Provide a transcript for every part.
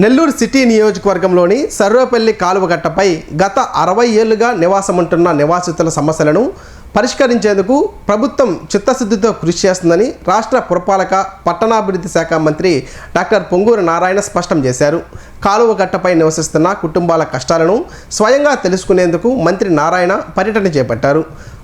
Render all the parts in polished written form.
Nellore city నియోజకవర్గంలోని సర్వేపల్లి కాలువగట్టపై గత 60 ఏళ్లుగా నివాసముంటున్న నివాసితుల సమస్యలను పరిష్కరించేందుకు ప్రభుత్వం చిత్తశుద్ధితో కృషి చేస్తుందని రాష్ట్ర పురపాలక పట్టణాభివృద్ధి శాఖ మంత్రి డాక్టర్ పొంగూరు నారాయణ స్పష్టం చేశారు. కాలువగట్టపై నివసిస్తున్న కుటుంబాల కష్టాలను స్వయంగా తెలుసుకునేందుకు మంత్రి నారాయణ పర్యటన చేపట్టారు.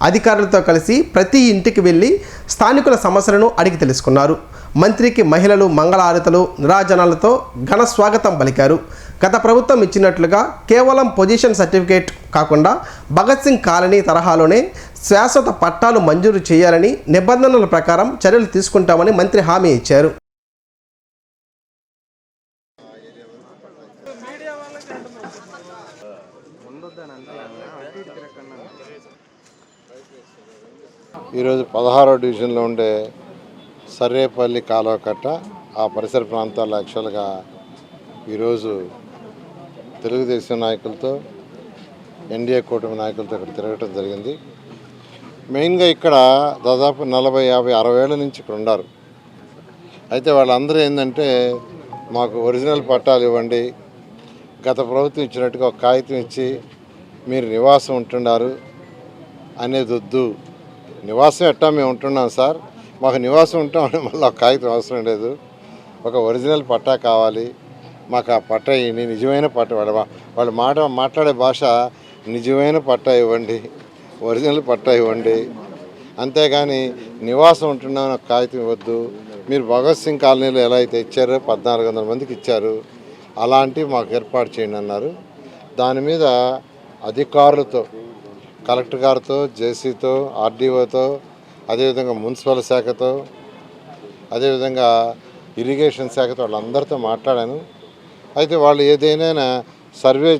అధికారులతో కలిసి ప్రతి ఇంటికి వెళ్లి స్థానికుల సమస్యలను అడిగి తెలుసుకున్నారు. మంత్రికి మహిళలు మంగళహారతులు నీరాజనాలతో ఘన స్వాగతం పలికారు. గత ప్రభుత్వం ఇచ్చినట్లుగా కేవలం పొజిషన్ సర్టిఫికేట్ కాకుండా భగత్ సింగ్ కాలనీ తరహాలోనే శాశ్వత పట్టాలు మంజూరు చేయాలని నిబంధనల ప్రకారం చర్యలు తీసుకుంటామని మంత్రి హామీ ఇచ్చారు. ఈరోజు 16వ డివిజన్లో ఉండే సర్వేపల్లి కాలువకట్ట ఆ పరిసర ప్రాంతాల్లో యాక్చువల్గా ఈరోజు తెలుగుదేశం నాయకులతో ఎన్డీఏ కూటమి నాయకులతో ఇక్కడ తిరగటం జరిగింది. మెయిన్గా ఇక్కడ దాదాపు 40, 50, 60 ఏళ్ళ నుంచి ఇక్కడ ఉన్నారు. అయితే వాళ్ళందరూ ఏంటంటే మాకు ఒరిజినల్ పట్టాలు ఇవ్వండి, గత ప్రభుత్వం ఇచ్చినట్టుగా ఒక కాగితం ఇచ్చి మీరు నివాసం ఉంటున్నారు అనేది వద్దు, నివాసం ఎట్టా మేము ఉంటున్నాం సార్, మాకు నివాసం ఉంటామని మళ్ళీ ఒక కాగితం అవసరం లేదు, ఒక ఒరిజినల్ పట్టా కావాలి, మాకు ఆ పట్టా నిజమైన పట్టా, వాళ్ళు మాట్లాడే భాష నిజమైన పట్టా ఇవ్వండి, ఒరిజినల్ పట్టా ఇవ్వండి, అంతేగాని నివాసం ఉంటున్నామని ఒక కాగితం ఇవ్వద్దు. మీరు భగత్ సింగ్ కాలనీలో ఎలా అయితే ఇచ్చారో 1400 మందికి ఇచ్చారు, అలాంటివి మాకు ఏర్పాటు చేయండి అన్నారు. దాని మీద అధికారులతో, కలెక్టర్ గారితో, జేసీతో, ఆర్డీఓతో, అదేవిధంగా మున్సిపల్ శాఖతో, అదేవిధంగా ఇరిగేషన్ శాఖతో వాళ్ళందరితో మాట్లాడాను. అయితే వాళ్ళు ఏదైనా సర్వే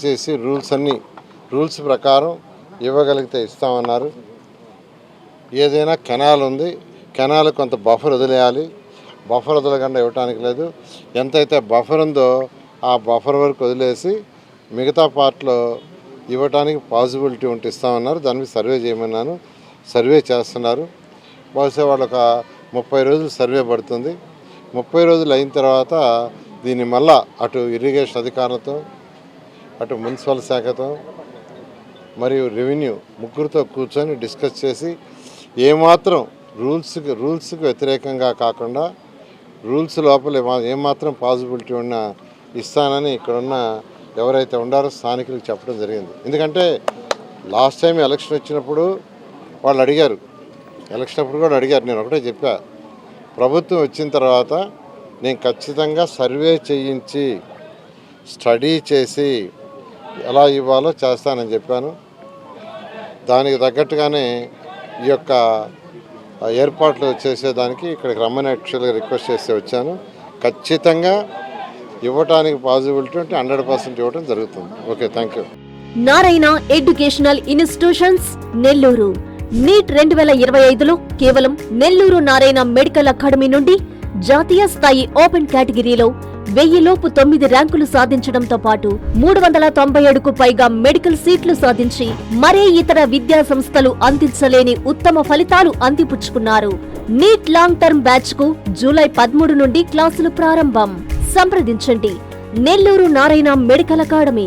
చేసి రూల్స్ ప్రకారం ఇవ్వగలిగితే ఇస్తామన్నారు. ఏదైనా కెనాల్ ఉంది, కెనాల్ కొంత బఫర్ వదిలేయాలి, బఫర్ వదలకుండా ఇవ్వటానికి లేదు. ఎంతైతే బఫర్ ఉందో ఆ బఫర్ వరకు వదిలేసి మిగతా పార్ట్లో ఇవ్వటానికి పాసిబిలిటీ ఉంటే ఇస్తామన్నారు. దాని మీద సర్వే చేయమన్నాను, సర్వే చేస్తున్నారు. బహుశా వాళ్ళొక 30 రోజులు సర్వే పడుతుంది. 30 రోజులు అయిన తర్వాత దీన్ని మళ్ళా అటు ఇరిగేషన్ అధికారులతో, అటు మున్సిపల్ శాఖతో మరియు రెవెన్యూ ముగ్గురితో కూర్చొని డిస్కస్ చేసి ఏమాత్రం రూల్స్కి వ్యతిరేకంగా కాకుండా రూల్స్ లోపల ఏమాత్రం పాసిబిలిటీ ఉన్నా ఇస్తానని ఇక్కడున్న ఎవరైతే ఉండారో స్థానికులకు చెప్పడం జరిగింది. ఎందుకంటే లాస్ట్ టైం ఎలక్షన్ వచ్చినప్పుడు వాళ్ళు అడిగారు, నేను ఒకటే చెప్పా, ప్రభుత్వం వచ్చిన తర్వాత నేను ఖచ్చితంగా సర్వే చేయించి స్టడీ చేసి ఎలా ఇవ్వాలో చేస్తానని చెప్పాను. దానికి తగ్గట్టుగానే ఈ యొక్క ఏర్పాట్లు చేసేదానికి ఇక్కడికి రమ్మని యాక్చువల్గా రిక్వెస్ట్ చేస్తే వచ్చాను. ఖచ్చితంగా ఇవ్వటానికి పాసిబిలిటీ ఉంటే 100% ఇవ్వడం జరుగుతుంది. Okay, thank you. Narayana educational institutions Nellore. NEET 2025లో కేవలం నెల్లూరు నారాయణ మెడికల్ అకాడమీ నుండి జాతీయ స్థాయి ఓపెన్ కేటగిరీలో 1000 లోపు 9 ర్యాంకులు సాధించడంతో పాటు 397కు పైగా మెడికల్ సీట్లు సాధించి మరే ఇతర విద్యా సంస్థలు అందించలేని ఉత్తమ ఫలితాలు అందిపుచ్చుకున్నారు. నీట్ లాంగ్ టర్మ్ బ్యాచ్ కు జూలై 13 నుండి క్లాసులు ప్రారంభం. సంప్రదించండి నెల్లూరు నారాయణ మెడికల్ అకాడమీ.